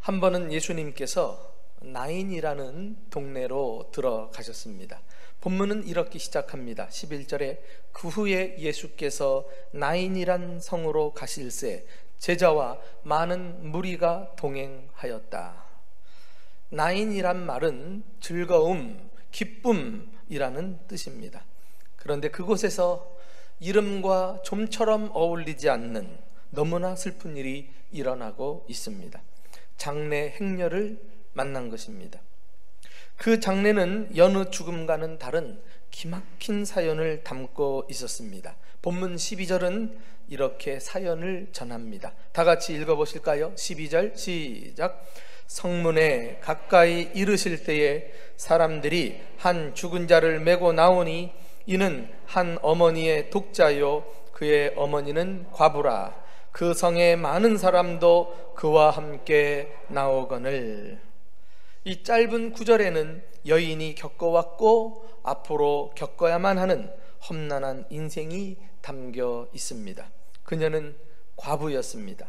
한 번은 예수님께서 나인이라는 동네로 들어가셨습니다. 본문은 이렇게 시작합니다. 11절에 그 후에 예수께서 나인이란 성으로 가실새 제자와 많은 무리가 동행하였다. 나인이란 말은 즐거움, 기쁨이라는 뜻입니다. 그런데 그곳에서 이름과 좀처럼 어울리지 않는 너무나 슬픈 일이 일어나고 있습니다. 장래 행렬을 만난 것입니다. 그 장례는 여느 죽음과는 다른 기막힌 사연을 담고 있었습니다. 본문 12절은 이렇게 사연을 전합니다. 다 같이 읽어보실까요? 12절 시작. 성문에 가까이 이르실 때에 사람들이 한 죽은 자를 메고 나오니 이는 한 어머니의 독자요 그의 어머니는 과부라. 그 성에 많은 사람도 그와 함께 나오거늘. 이 짧은 구절에는 여인이 겪어왔고 앞으로 겪어야만 하는 험난한 인생이 담겨 있습니다. 그녀는 과부였습니다.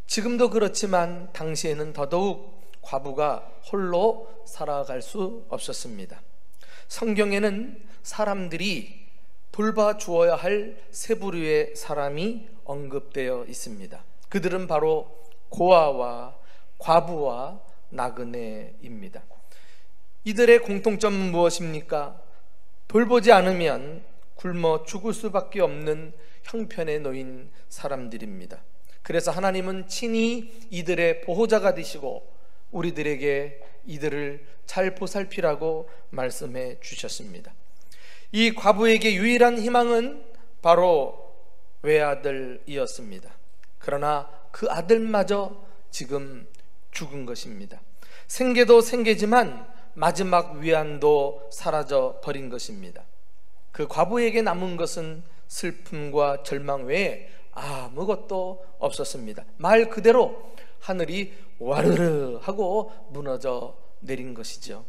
지금도 그렇지만 당시에는 더더욱 과부가 홀로 살아갈 수 없었습니다. 성경에는 사람들이 돌봐주어야 할 세 부류의 사람이 언급되어 있습니다. 그들은 바로 고아와 과부와 나그네입니다. 이들의 공통점은 무엇입니까? 돌보지 않으면 굶어 죽을 수밖에 없는 형편에 놓인 사람들입니다. 그래서 하나님은 친히 이들의 보호자가 되시고 우리들에게 이들을 잘 보살피라고 말씀해 주셨습니다. 이 과부에게 유일한 희망은 바로 외아들이었습니다. 그러나 그 아들마저 지금 죽은 것입니다. 생계도 생계지만 마지막 위안도 사라져 버린 것입니다. 그 과부에게 남은 것은 슬픔과 절망 외에 아무것도 없었습니다. 말 그대로 하늘이 와르르 하고 무너져 내린 것이죠.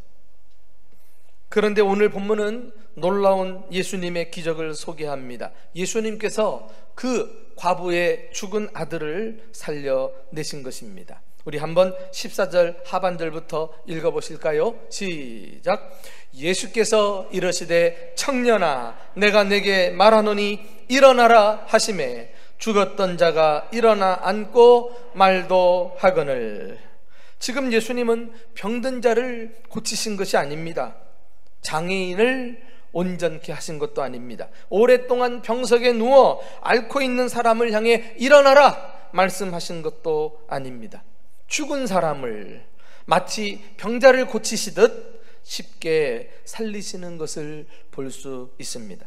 그런데 오늘 본문은 놀라운 예수님의 기적을 소개합니다. 예수님께서 그 과부의 죽은 아들을 살려내신 것입니다. 우리 한번 14절 하반절부터 읽어보실까요? 시작. 예수께서 이르시되 청년아 내가 내게 말하노니 일어나라 하시매 죽었던 자가 일어나 앉고 말도 하거늘. 지금 예수님은 병든 자를 고치신 것이 아닙니다. 장애인을 온전케 하신 것도 아닙니다. 오랫동안 병석에 누워 앓고 있는 사람을 향해 일어나라 말씀하신 것도 아닙니다. 죽은 사람을 마치 병자를 고치시듯 쉽게 살리시는 것을 볼 수 있습니다.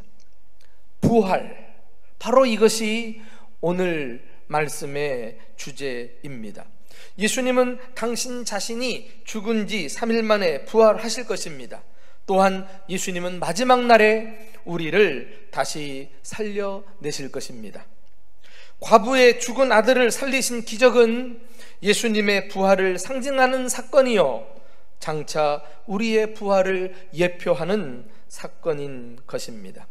부활, 바로 이것이 오늘 말씀의 주제입니다. 예수님은 당신 자신이 죽은 지 3일 만에 부활하실 것입니다. 또한 예수님은 마지막 날에 우리를 다시 살려내실 것입니다. 과부의 죽은 아들을 살리신 기적은 예수님의 부활을 상징하는 사건이요 장차 우리의 부활을 예표하는 사건인 것입니다.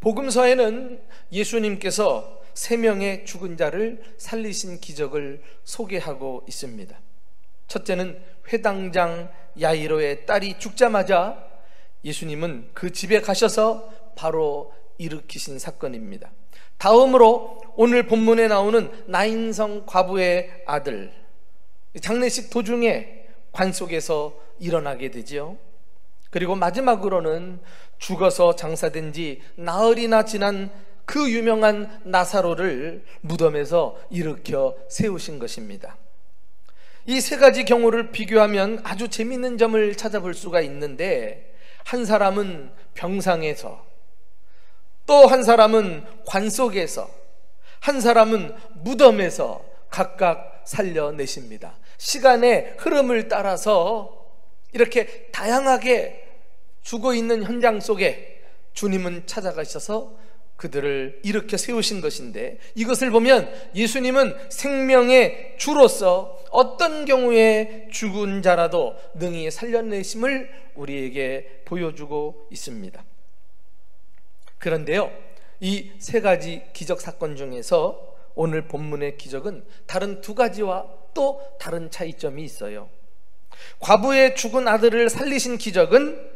복음서에는 예수님께서 3명의 죽은 자를 살리신 기적을 소개하고 있습니다. 첫째는 회당장 야이로의 딸이 죽자마자 예수님은 그 집에 가셔서 바로 일으키신 사건입니다. 다음으로 오늘 본문에 나오는 나인성 과부의 아들, 장례식 도중에 관 속에서 일어나게 되지요. 그리고 마지막으로는 죽어서 장사된 지 나흘이나 지난 그 유명한 나사로를 무덤에서 일으켜 세우신 것입니다. 이 3가지 경우를 비교하면 아주 재미있는 점을 찾아볼 수가 있는데, 한 사람은 병상에서, 또 한 사람은 관 속에서, 한 사람은 무덤에서 각각 살려내십니다. 시간의 흐름을 따라서 이렇게 다양하게 죽어 있는 현장 속에 주님은 찾아가셔서 그들을 일으켜 세우신 것인데, 이것을 보면 예수님은 생명의 주로서 어떤 경우에 죽은 자라도 능히 살려내심을 우리에게 보여주고 있습니다. 그런데요, 이 3가지 기적 사건 중에서 오늘 본문의 기적은 다른 2가지와 또 다른 차이점이 있어요. 과부의 죽은 아들을 살리신 기적은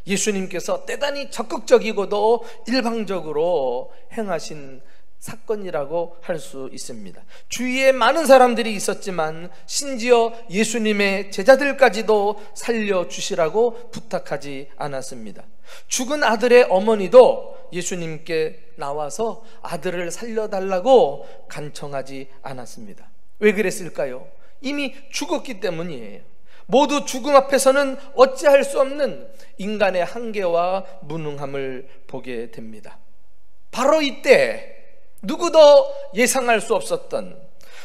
예수님께서 대단히 적극적이고도 일방적으로 행하신 사건이라고 할 수 있습니다. 주위에 많은 사람들이 있었지만 심지어 예수님의 제자들까지도 살려주시라고 부탁하지 않았습니다. 죽은 아들의 어머니도 예수님께 나와서 아들을 살려달라고 간청하지 않았습니다. 왜 그랬을까요? 이미 죽었기 때문이에요. 모두 죽음 앞에서는 어찌할 수 없는 인간의 한계와 무능함을 보게 됩니다. 바로 이때 누구도 예상할 수 없었던,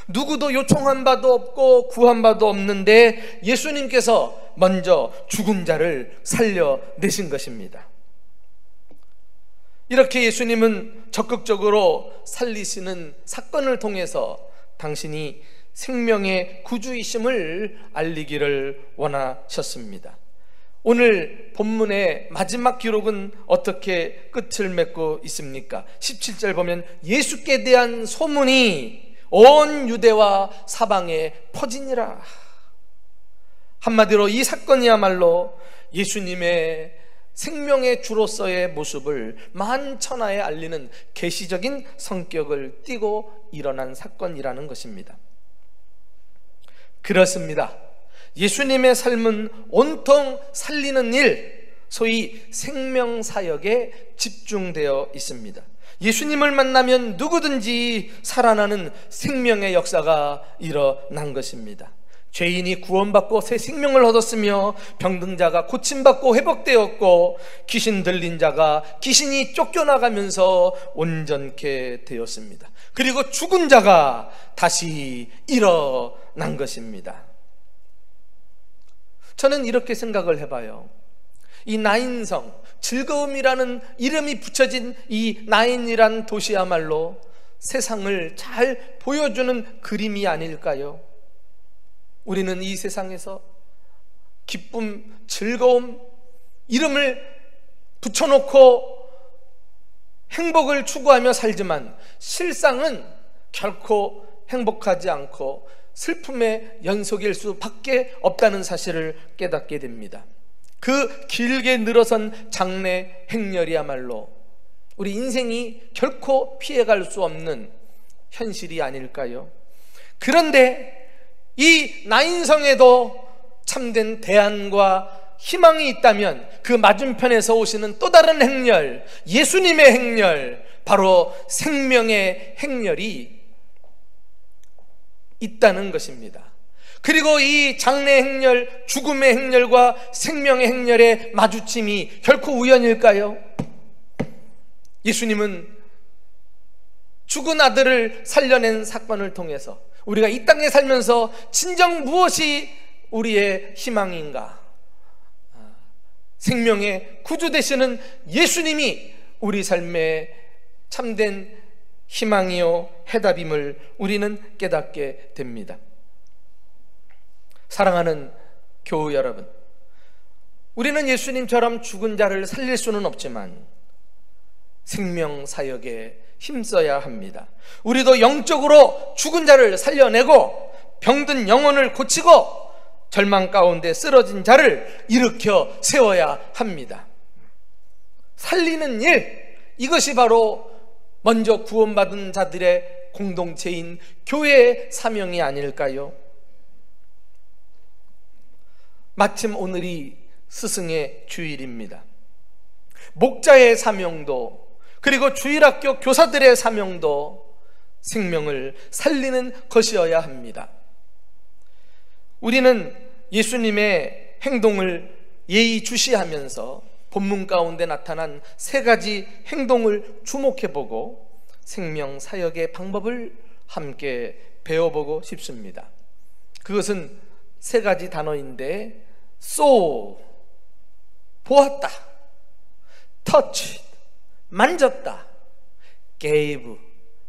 누구도 요청한 바도 없고 구한 바도 없는데 예수님께서 먼저 죽은 자를 살려내신 것입니다. 이렇게 예수님은 적극적으로 살리시는 사건을 통해서 당신이 생명의 구주이심을 알리기를 원하셨습니다. 오늘 본문의 마지막 기록은 어떻게 끝을 맺고 있습니까? 17절 보면 예수께 대한 소문이 온 유대와 사방에 퍼지니라. 한마디로 이 사건이야말로 예수님의 생명의 주로서의 모습을 만천하에 알리는 계시적인 성격을 띠고 일어난 사건이라는 것입니다. 그렇습니다. 예수님의 삶은 온통 살리는 일, 소위 생명사역에 집중되어 있습니다. 예수님을 만나면 누구든지 살아나는 생명의 역사가 일어난 것입니다. 죄인이 구원받고 새 생명을 얻었으며 병든 자가 고침받고 회복되었고 귀신 들린 자가 귀신이 쫓겨나가면서 온전케 되었습니다. 그리고 죽은 자가 다시 일어난 것입니다. 저는 이렇게 생각을 해봐요. 이 나인성, 즐거움이라는 이름이 붙여진 이 나인이란 도시야말로 세상을 잘 보여주는 그림이 아닐까요? 우리는 이 세상에서 기쁨, 즐거움, 이름을 붙여놓고 행복을 추구하며 살지만 실상은 결코 행복하지 않고 슬픔의 연속일 수밖에 없다는 사실을 깨닫게 됩니다. 그 길게 늘어선 장래 행렬이야말로 우리 인생이 결코 피해갈 수 없는 현실이 아닐까요? 그런데 이 나인성에도 참된 대안과 희망이 있다면 그 맞은편에서 오시는 또 다른 행렬, 예수님의 행렬, 바로 생명의 행렬이 있다는 것입니다. 그리고 이 장래 행렬, 죽음의 행렬과 생명의 행렬의 마주침이 결코 우연일까요? 예수님은 죽은 아들을 살려낸 사건을 통해서 우리가 이 땅에 살면서 진정 무엇이 우리의 희망인가? 생명의 구주 되시는 예수님이 우리 삶의 참된 희망이요 해답임을 우리는 깨닫게 됩니다. 사랑하는 교우 여러분, 우리는 예수님처럼 죽은 자를 살릴 수는 없지만 생명사역에 힘써야 합니다. 우리도 영적으로 죽은 자를 살려내고 병든 영혼을 고치고 절망 가운데 쓰러진 자를 일으켜 세워야 합니다. 살리는 일, 이것이 바로 먼저 구원받은 자들의 공동체인 교회의 사명이 아닐까요? 마침 오늘이 스승의 주일입니다. 목자의 사명도 그리고 주일학교 교사들의 사명도 생명을 살리는 것이어야 합니다. 우리는 예수님의 행동을 예의주시하면서 본문 가운데 나타난 세 가지 행동을 주목해보고 생명 사역의 방법을 함께 배워보고 싶습니다. 그것은 세 가지 단어인데 saw, 보았다, touched, 만졌다, gave,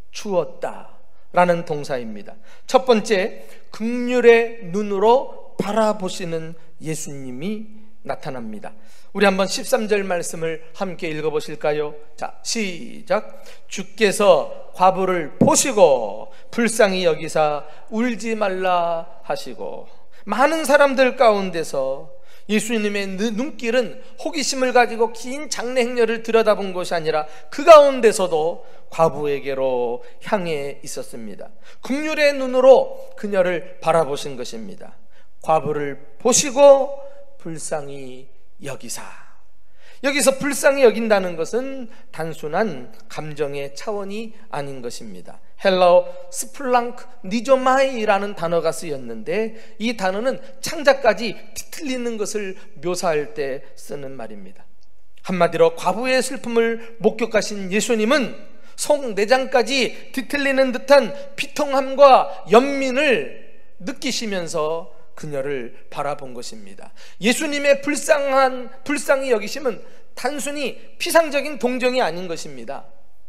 주었다 라는 동사입니다. 첫 번째, 긍휼의 눈으로 바라보시는 예수님이 나타납니다. 우리 한번 13절 말씀을 함께 읽어보실까요? 자, 시작. 주께서 과부를 보시고 불쌍히 여기사 울지 말라 하시고. 많은 사람들 가운데서 예수님의 눈길은 호기심을 가지고 긴 장례 행렬을 들여다본 것이 아니라 그 가운데서도 과부에게로 향해 있었습니다. 긍휼의 눈으로 그녀를 바라보신 것입니다. 과부를 보시고 불쌍히 여기사. 여기서 불쌍히 여긴다는 것은 단순한 감정의 차원이 아닌 것입니다. 헬라어 스플랑크 니조마이라는 단어가 쓰였는데, 이 단어는 창자까지 뒤틀리는 것을 묘사할 때 쓰는 말입니다. 한마디로 과부의 슬픔을 목격하신 예수님은 속내장까지 뒤틀리는 듯한 비통함과 연민을 느끼시면서 그녀를 바라본 것입니다. 예수님의 불쌍히 여기심은 단순히 피상적인 동정이 아닌 것입니다.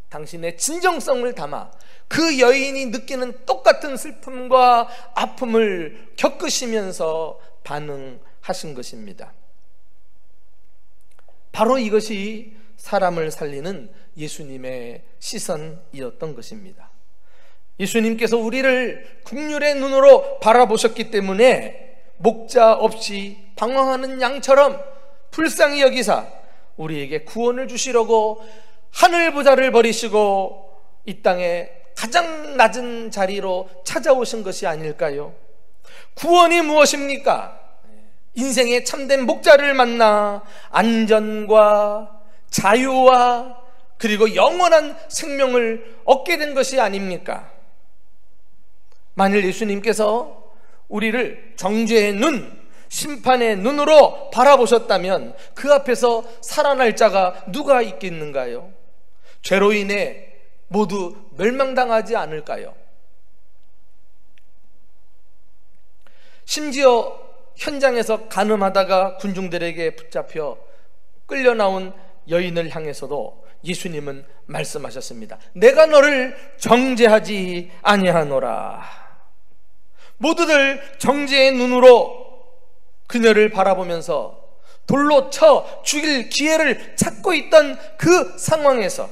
당신의 진정성을 담아 그 여인이 느끼는 똑같은 슬픔과 아픔을 겪으시면서 반응하신 것입니다. 바로 이것이 사람을 살리는 예수님의 시선이었던 것입니다. 예수님께서 우리를 긍휼의 눈으로 바라보셨기 때문에 목자 없이 방황하는 양처럼 불쌍히 여기사 우리에게 구원을 주시려고 하늘 보좌를 버리시고 이 땅에 가장 낮은 자리로 찾아오신 것이 아닐까요? 구원이 무엇입니까? 인생의 참된 목자를 만나 안전과 자유와 그리고 영원한 생명을 얻게 된 것이 아닙니까? 만일 예수님께서 우리를 정죄의 눈, 심판의 눈으로 바라보셨다면 그 앞에서 살아날 자가 누가 있겠는가요? 죄로 인해 모두 멸망당하지 않을까요? 심지어 현장에서 간음하다가 군중들에게 붙잡혀 끌려 나온 여인을 향해서도 예수님은 말씀하셨습니다. 내가 너를 정죄하지 아니하노라. 모두들 정죄의 눈으로 그녀를 바라보면서 돌로 쳐 죽일 기회를 찾고 있던 그 상황에서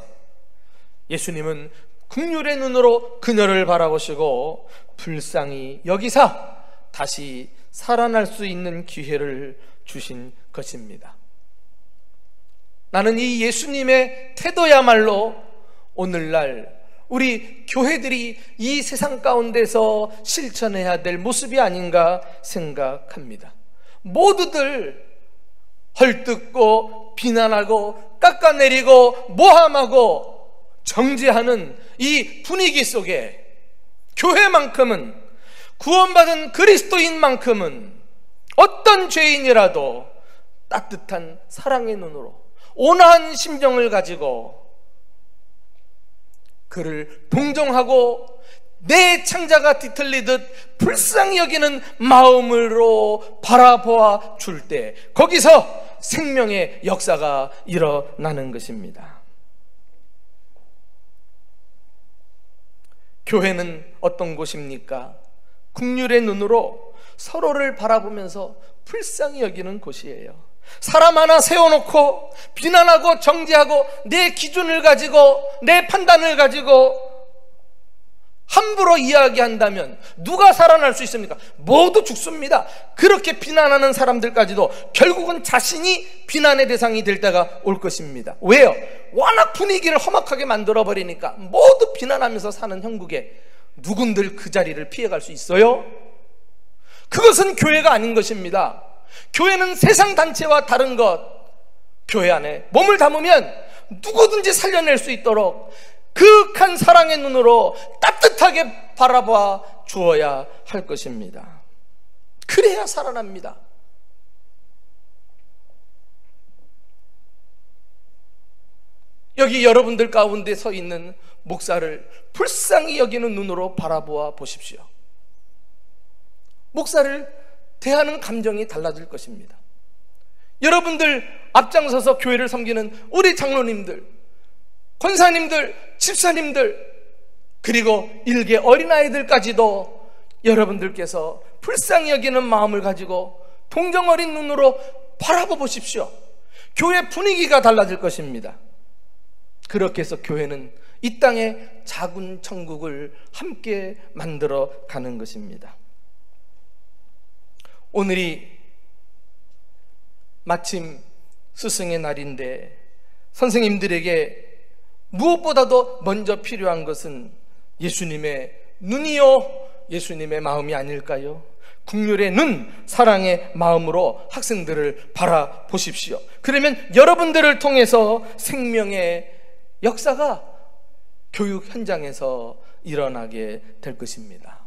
예수님은 긍휼의 눈으로 그녀를 바라보시고 불쌍히 여기사 다시 살아날 수 있는 기회를 주신 것입니다. 나는 이 예수님의 태도야말로 오늘날 우리 교회들이 이 세상 가운데서 실천해야 될 모습이 아닌가 생각합니다. 모두들 헐뜯고 비난하고 깎아내리고 모함하고 정죄하는 이 분위기 속에 교회만큼은, 구원받은 그리스도인만큼은 어떤 죄인이라도 따뜻한 사랑의 눈으로 온화한 심정을 가지고 그를 동정하고 내 창자가 뒤틀리듯 불쌍히 여기는 마음으로 바라보아 줄 때 거기서 생명의 역사가 일어나는 것입니다. 교회는 어떤 곳입니까? 긍휼의 눈으로 서로를 바라보면서 불쌍히 여기는 곳이에요. 사람 하나 세워놓고 비난하고 정죄하고 내 기준을 가지고 내 판단을 가지고 함부로 이야기한다면 누가 살아날 수 있습니까? 모두 죽습니다. 그렇게 비난하는 사람들까지도 결국은 자신이 비난의 대상이 될 때가 올 것입니다. 왜요? 워낙 분위기를 험악하게 만들어버리니까 모두 비난하면서 사는 형국에 누군들 그 자리를 피해갈 수 있어요? 그것은 교회가 아닌 것입니다. 교회는 세상 단체와 다른 것, 교회 안에 몸을 담으면 누구든지 살려낼 수 있도록 그윽한 사랑의 눈으로 따뜻하게 바라봐 주어야 할 것입니다. 그래야 살아납니다. 여기 여러분들 가운데 서 있는 목사를 불쌍히 여기는 눈으로 바라보아 보십시오. 목사를 대하는 감정이 달라질 것입니다. 여러분들 앞장서서 교회를 섬기는 우리 장로님들, 권사님들, 집사님들, 그리고 일개 어린아이들까지도 여러분들께서 불쌍히 여기는 마음을 가지고 동정 어린 눈으로 바라봐 보십시오. 교회 분위기가 달라질 것입니다. 그렇게 해서 교회는 이 땅에 작은 천국을 함께 만들어 가는 것입니다. 오늘이 마침 스승의 날인데 선생님들에게 무엇보다도 먼저 필요한 것은 예수님의 눈이요, 예수님의 마음이 아닐까요? 국률의 눈, 사랑의 마음으로 학생들을 바라보십시오. 그러면 여러분들을 통해서 생명의 역사가 교육 현장에서 일어나게 될 것입니다.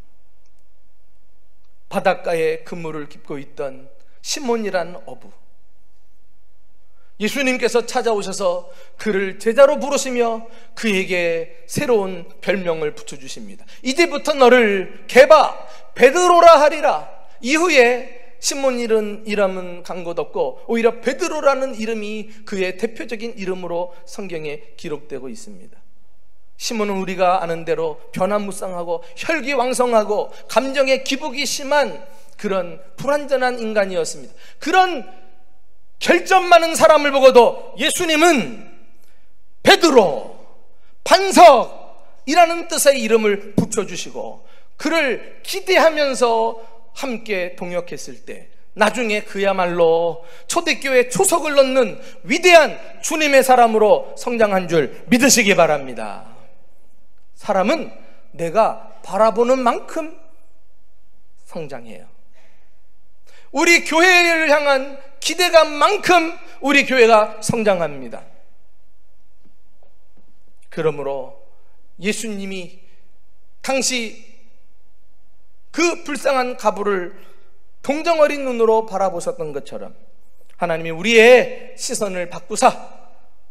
바닷가에 그물을 깁고 있던 시몬이란 어부, 예수님께서 찾아오셔서 그를 제자로 부르시며 그에게 새로운 별명을 붙여주십니다. 이제부터 너를 게바, 베드로라 하리라. 이후에 시몬이라는 이름은 간 것 없고 오히려 베드로라는 이름이 그의 대표적인 이름으로 성경에 기록되고 있습니다. 시몬은 우리가 아는 대로 변화무쌍하고 혈기왕성하고 감정의 기복이 심한 그런 불완전한 인간이었습니다. 그런 결점 많은 사람을 보고도 예수님은 베드로, 반석이라는 뜻의 이름을 붙여주시고 그를 기대하면서 함께 동역했을 때 나중에 그야말로 초대교회 초석을 넣는 위대한 주님의 사람으로 성장한 줄 믿으시기 바랍니다. 사람은 내가 바라보는 만큼 성장해요. 우리 교회를 향한 기대감만큼 우리 교회가 성장합니다. 그러므로 예수님이 당시 그 불쌍한 가부를 동정어린 눈으로 바라보셨던 것처럼 하나님이 우리의 시선을 바꾸사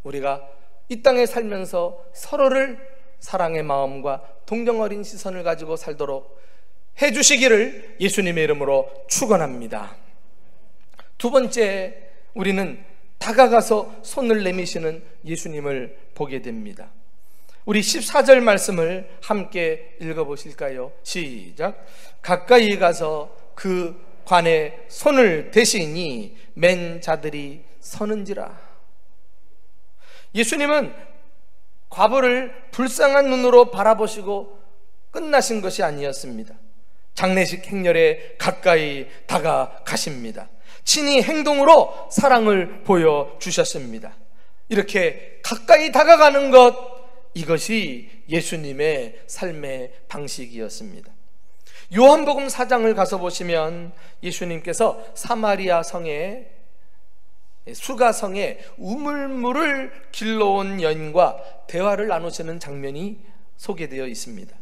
우리가 이 땅에 살면서 서로를 사랑의 마음과 동정어린 시선을 가지고 살도록 해주시기를 예수님의 이름으로 축원합니다. 두 번째, 우리는 다가가서 손을 내미시는 예수님을 보게 됩니다. 우리 14절 말씀을 함께 읽어보실까요? 시작. 가까이 가서 그 관에 손을 대시니 맨 자들이 서는지라. 예수님은 과부를 불쌍한 눈으로 바라보시고 끝나신 것이 아니었습니다. 장례식 행렬에 가까이 다가가십니다. 친히 행동으로 사랑을 보여주셨습니다. 이렇게 가까이 다가가는 것, 이것이 예수님의 삶의 방식이었습니다. 요한복음 4장을 가서 보시면 예수님께서 사마리아 성에 수가성에 우물물을 길러온 여인과 대화를 나누시는 장면이 소개되어 있습니다.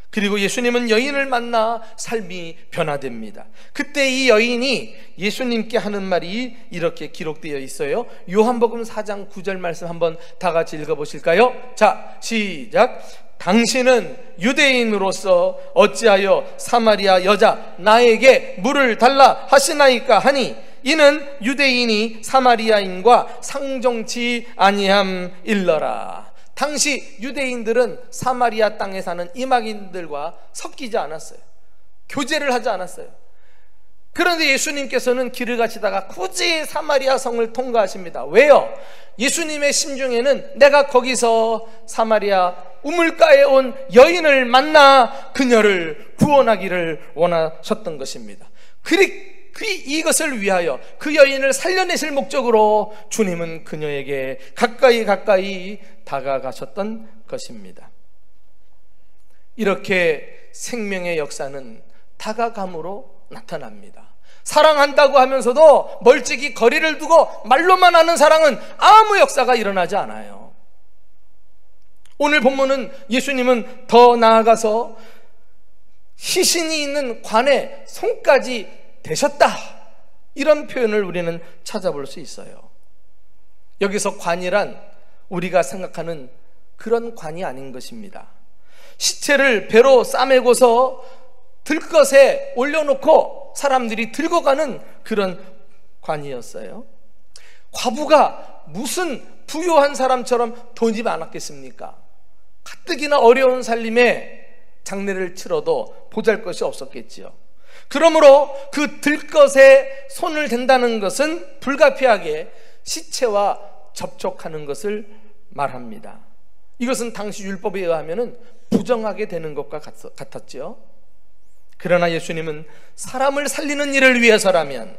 그리고 예수님은 여인을 만나 삶이 변화됩니다. 그때 이 여인이 예수님께 하는 말이 이렇게 기록되어 있어요. 요한복음 4장 9절 말씀 한번 다 같이 읽어보실까요? 자, 시작. 당신은 유대인으로서 어찌하여 사마리아 여자 나에게 물을 달라 하시나이까 하니 이는 유대인이 사마리아인과 상종치 아니함일러라. 당시 유대인들은 사마리아 땅에 사는 이방인들과 섞이지 않았어요. 교제를 하지 않았어요. 그런데 예수님께서는 길을 가시다가 굳이 사마리아 성을 통과하십니다. 왜요? 예수님의 심중에는 내가 거기서 사마리아 우물가에 온 여인을 만나 그녀를 구원하기를 원하셨던 것입니다. 이것을 위하여 그 여인을 살려내실 목적으로 주님은 그녀에게 가까이 다가가셨던 것입니다. 이렇게 생명의 역사는 다가감으로 나타납니다. 사랑한다고 하면서도 멀찍이 거리를 두고 말로만 하는 사랑은 아무 역사가 일어나지 않아요. 오늘 본문은 예수님은 더 나아가서 시신이 있는 관에 손까지 대셨다, 이런 표현을 우리는 찾아볼 수 있어요. 여기서 관이란 우리가 생각하는 그런 관이 아닌 것입니다. 시체를 배로 싸매고서 들것에 올려놓고 사람들이 들고 가는 그런 관이었어요. 과부가 무슨 부유한 사람처럼 돈이 많았겠습니까? 가뜩이나 어려운 살림에 장례를 치러도 보잘것이 없었겠지요. 그러므로 그 들것에 손을 댄다는 것은 불가피하게 시체와 접촉하는 것을 말합니다. 이것은 당시 율법에 의하면 부정하게 되는 것과 같았죠. 그러나 예수님은 사람을 살리는 일을 위해서라면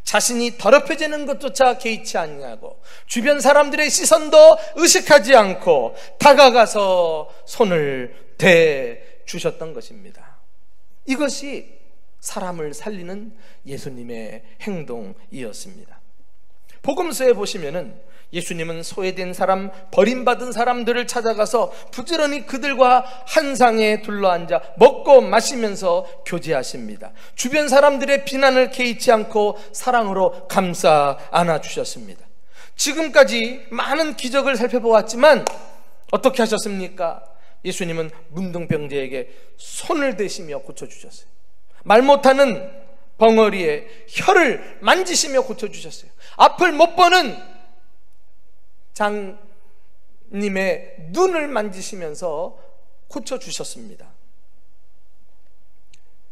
자신이 더럽혀지는 것조차 개의치 아니하고 주변 사람들의 시선도 의식하지 않고 다가가서 손을 대 주셨던 것입니다. 이것이 사람을 살리는 예수님의 행동이었습니다. 복음서에 보시면은 예수님은 소외된 사람, 버림받은 사람들을 찾아가서 부지런히 그들과 한 상에 둘러앉아 먹고 마시면서 교제하십니다. 주변 사람들의 비난을 개의치 않고 사랑으로 감싸 안아주셨습니다. 지금까지 많은 기적을 살펴보았지만 어떻게 하셨습니까? 예수님은 문둥병자에게 손을 대시며 고쳐주셨어요. 말 못하는 벙어리에 혀를 만지시며 고쳐주셨어요. 앞을 못 보는 장님의 눈을 만지시면서 고쳐주셨습니다.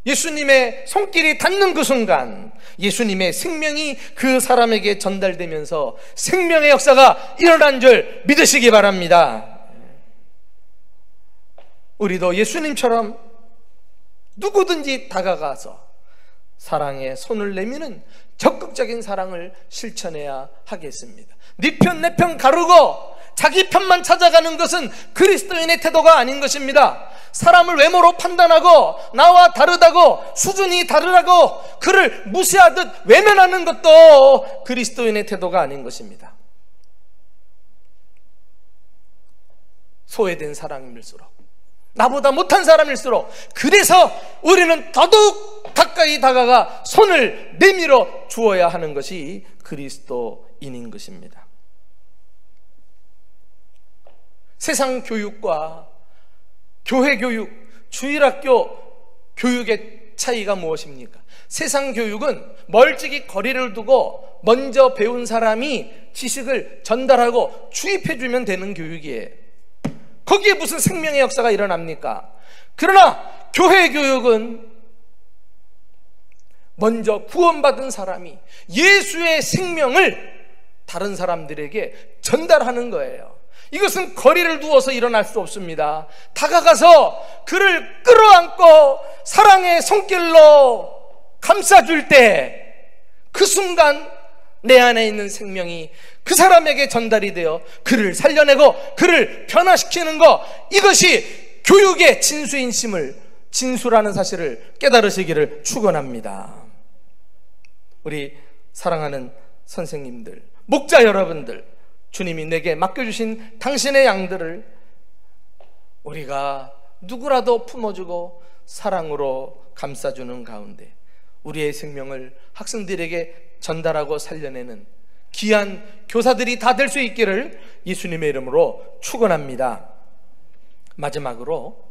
예수님의 손길이 닿는 그 순간 예수님의 생명이 그 사람에게 전달되면서 생명의 역사가 일어난 줄 믿으시기 바랍니다. 우리도 예수님처럼 누구든지 다가가서 사랑의 손을 내미는 적극적인 사랑을 실천해야 하겠습니다. 네 편 내 편 가르고 자기 편만 찾아가는 것은 그리스도인의 태도가 아닌 것입니다. 사람을 외모로 판단하고 나와 다르다고 수준이 다르다고 그를 무시하듯 외면하는 것도 그리스도인의 태도가 아닌 것입니다. 소외된 사람일수록 나보다 못한 사람일수록 그래서 우리는 더더욱 가까이 다가가 손을 내밀어 주어야 하는 것이 그리스도인인 것입니다. 세상 교육과 교회 교육, 주일학교 교육의 차이가 무엇입니까? 세상 교육은 멀찍이 거리를 두고 먼저 배운 사람이 지식을 전달하고 주입해주면 되는 교육이에요. 거기에 무슨 생명의 역사가 일어납니까? 그러나 교회 교육은 먼저 구원받은 사람이 예수의 생명을 다른 사람들에게 전달하는 거예요. 이것은 거리를 두어서 일어날 수 없습니다. 다가가서 그를 끌어안고 사랑의 손길로 감싸줄 때 그 순간 내 안에 있는 생명이 그 사람에게 전달이 되어 그를 살려내고 그를 변화시키는 것, 이것이 교육의 진수라는 사실을 깨달으시기를 축원합니다. 우리 사랑하는 선생님들, 목자 여러분들, 주님이 내게 맡겨주신 당신의 양들을 우리가 누구라도 품어주고 사랑으로 감싸주는 가운데 우리의 생명을 학생들에게 전달하고 살려내는 귀한 교사들이 다 될 수 있기를 예수님의 이름으로 축원합니다. 마지막으로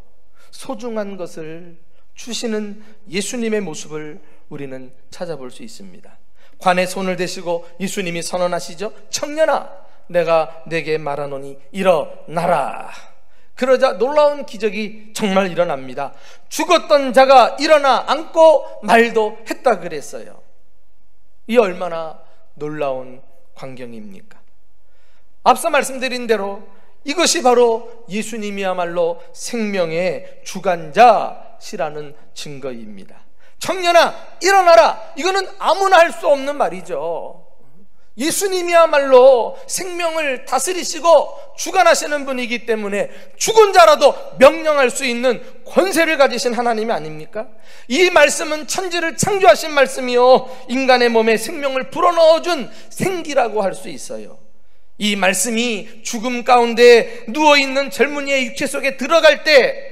소중한 것을 주시는 예수님의 모습을 우리는 찾아볼 수 있습니다. 관에 손을 대시고 예수님이 선언하시죠. 청년아, 내가 내게 말하노니 일어나라. 그러자 놀라운 기적이 정말 일어납니다. 죽었던 자가 일어나 앉고 말도 했다 그랬어요. 이 얼마나 놀라운 광경입니까? 앞서 말씀드린 대로 이것이 바로 예수님이야말로 생명의 주관자시라는 증거입니다. 청년아 일어나라, 이거는 아무나 할 수 없는 말이죠. 예수님이야말로 생명을 다스리시고 주관하시는 분이기 때문에 죽은 자라도 명령할 수 있는 권세를 가지신 하나님이 아닙니까? 이 말씀은 천지를 창조하신 말씀이요 인간의 몸에 생명을 불어넣어준 생기라고 할 수 있어요. 이 말씀이 죽음 가운데 누워있는 젊은이의 육체 속에 들어갈 때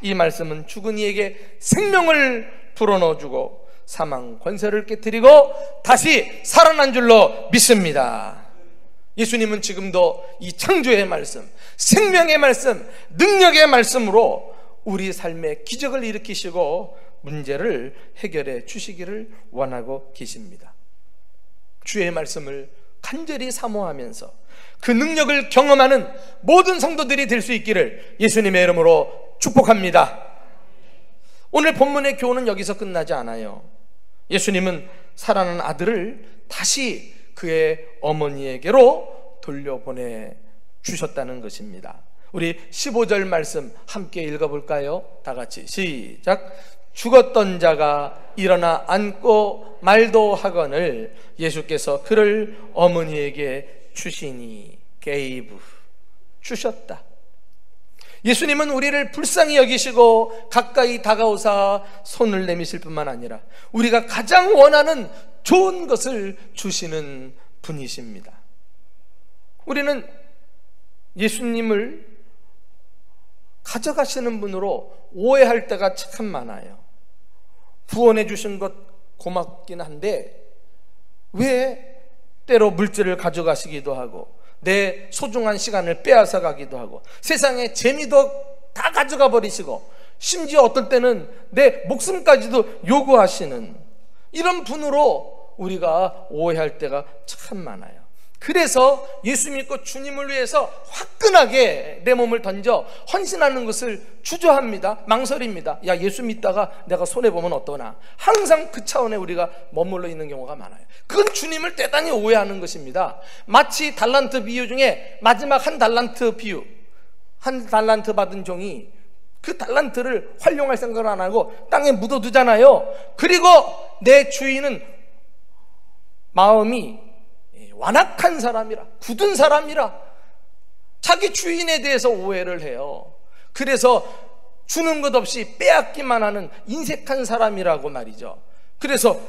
이 말씀은 죽은 이에게 생명을 불어넣어주고 사망 권세를 깨뜨리고 다시 살아난 줄로 믿습니다. 예수님은 지금도 이 창조의 말씀, 생명의 말씀, 능력의 말씀으로 우리 삶에 기적을 일으키시고 문제를 해결해 주시기를 원하고 계십니다. 주의 말씀을 간절히 사모하면서 그 능력을 경험하는 모든 성도들이 될 수 있기를 예수님의 이름으로 축복합니다. 오늘 본문의 교훈은 여기서 끝나지 않아요. 예수님은 살아난 아들을 다시 그의 어머니에게로 돌려보내 주셨다는 것입니다. 우리 15절 말씀 함께 읽어볼까요? 다 같이 시작. 죽었던 자가 일어나 앉고 말도 하거늘 예수께서 그를 어머니에게 주시니 gave, 주셨다. 예수님은 우리를 불쌍히 여기시고 가까이 다가오사 손을 내미실 뿐만 아니라 우리가 가장 원하는 좋은 것을 주시는 분이십니다. 우리는 예수님을 가져가시는 분으로 오해할 때가 참 많아요. 구원해 주신 것 고맙긴 한데 왜 때로 물질을 가져가시기도 하고 내 소중한 시간을 빼앗아 가기도 하고 세상의 재미도 다 가져가 버리시고 심지어 어떨 때는 내 목숨까지도 요구하시는 이런 분으로 우리가 오해할 때가 참 많아요. 그래서 예수 믿고 주님을 위해서 화끈하게 내 몸을 던져 헌신하는 것을 주저합니다. 망설입니다. 야, 예수 믿다가 내가 손해보면 어떠나. 항상 그 차원에 우리가 머물러 있는 경우가 많아요. 그건 주님을 대단히 오해하는 것입니다. 마치 달란트 비유 중에 마지막 한 달란트 비유, 한 달란트 받은 종이 그 달란트를 활용할 생각을 안 하고 땅에 묻어두잖아요. 그리고 내 주인은 마음이 완악한 사람이라, 굳은 사람이라 자기 주인에 대해서 오해를 해요. 그래서 주는 것 없이 빼앗기만 하는 인색한 사람이라고 말이죠. 그래서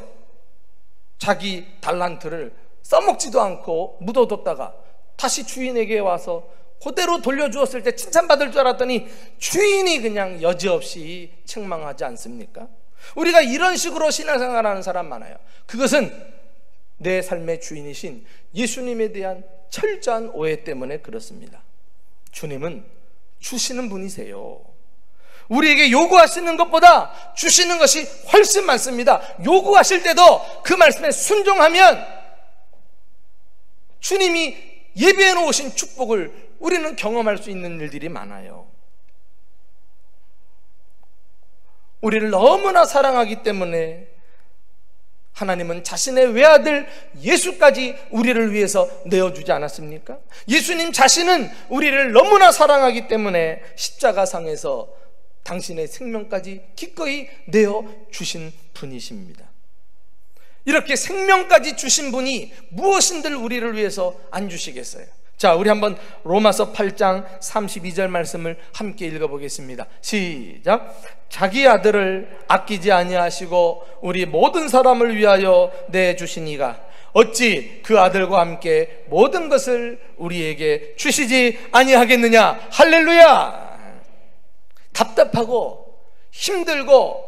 자기 달란트를 써먹지도 않고 묻어뒀다가 다시 주인에게 와서 그대로 돌려주었을 때 칭찬받을 줄 알았더니 주인이 그냥 여지없이 책망하지 않습니까? 우리가 이런 식으로 신앙생활하는 사람 많아요. 그것은 내 삶의 주인이신 예수님에 대한 철저한 오해 때문에 그렇습니다. 주님은 주시는 분이세요. 우리에게 요구하시는 것보다 주시는 것이 훨씬 많습니다. 요구하실 때도 그 말씀에 순종하면 주님이 예비해 놓으신 축복을 우리는 경험할 수 있는 일들이 많아요. 우리를 너무나 사랑하기 때문에 하나님은 자신의 외아들 예수까지 우리를 위해서 내어주지 않았습니까? 예수님 자신은 우리를 너무나 사랑하기 때문에 십자가상에서 당신의 생명까지 기꺼이 내어주신 분이십니다. 이렇게 생명까지 주신 분이 무엇인들 우리를 위해서 안 주시겠어요? 자, 우리 한번 로마서 8장 32절 말씀을 함께 읽어보겠습니다. 시작. 자기 아들을 아끼지 아니하시고 우리 모든 사람을 위하여 내주시니가 어찌 그 아들과 함께 모든 것을 우리에게 주시지 아니하겠느냐. 할렐루야. 답답하고 힘들고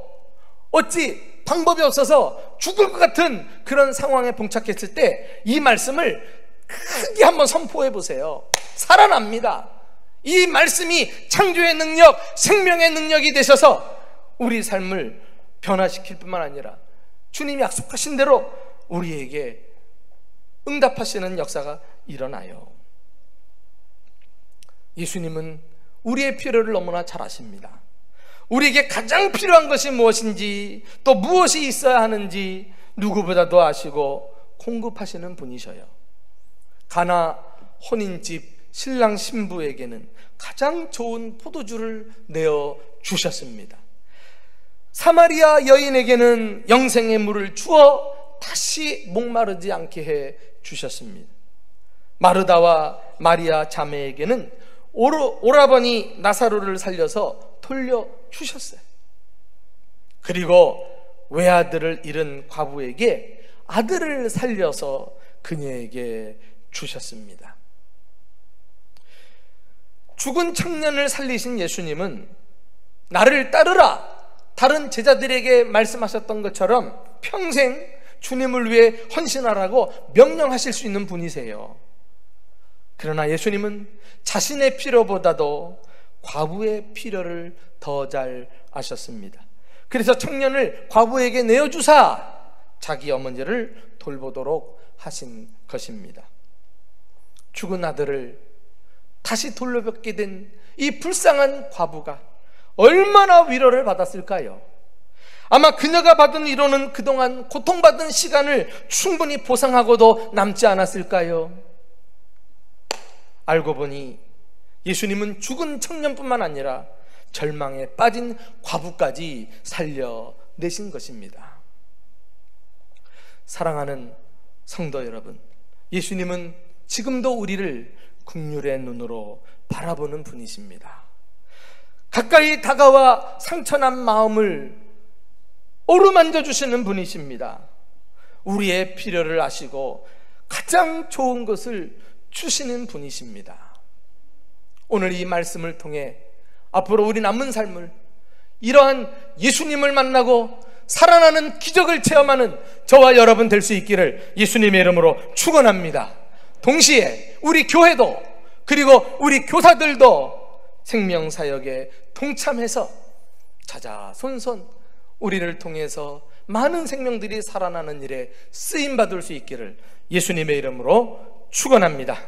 어찌 방법이 없어서 죽을 것 같은 그런 상황에 봉착했을 때 이 말씀을 크게 한번 선포해 보세요. 살아납니다. 이 말씀이 창조의 능력, 생명의 능력이 되셔서 우리 삶을 변화시킬 뿐만 아니라 주님이 약속하신 대로 우리에게 응답하시는 역사가 일어나요. 예수님은 우리의 필요를 너무나 잘 아십니다. 우리에게 가장 필요한 것이 무엇인지 또 무엇이 있어야 하는지 누구보다도 아시고 공급하시는 분이셔요. 가나 혼인집 신랑 신부에게는 가장 좋은 포도주를 내어 주셨습니다. 사마리아 여인에게는 영생의 물을 주어 다시 목마르지 않게 해 주셨습니다. 마르다와 마리아 자매에게는 오라버니 나사로를 살려서 돌려 주셨어요. 그리고 외아들을 잃은 과부에게 아들을 살려서 그녀에게 주셨습니다. 죽은 청년을 살리신 예수님은 나를 따르라 다른 제자들에게 말씀하셨던 것처럼 평생 주님을 위해 헌신하라고 명령하실 수 있는 분이세요. 그러나 예수님은 자신의 필요보다도 과부의 필요를 더 잘 아셨습니다. 그래서 청년을 과부에게 내어주사 자기 어머니를 돌보도록 하신 것입니다. 죽은 아들을 다시 돌려받게 된 이 불쌍한 과부가 얼마나 위로를 받았을까요? 아마 그녀가 받은 위로는 그동안 고통받은 시간을 충분히 보상하고도 남지 않았을까요? 알고 보니 예수님은 죽은 청년뿐만 아니라 절망에 빠진 과부까지 살려내신 것입니다. 사랑하는 성도 여러분, 예수님은 지금도 우리를 긍휼의 눈으로 바라보는 분이십니다. 가까이 다가와 상처난 마음을 어루만져 주시는 분이십니다. 우리의 필요를 아시고 가장 좋은 것을 주시는 분이십니다. 오늘 이 말씀을 통해 앞으로 우리 남은 삶을 이러한 예수님을 만나고 살아나는 기적을 체험하는 저와 여러분 될 수 있기를 예수님의 이름으로 축원합니다. 동시에 우리 교회도 그리고 우리 교사들도 생명사역에 동참해서 자자손손 우리를 통해서 많은 생명들이 살아나는 일에 쓰임받을 수 있기를 예수님의 이름으로 축원합니다.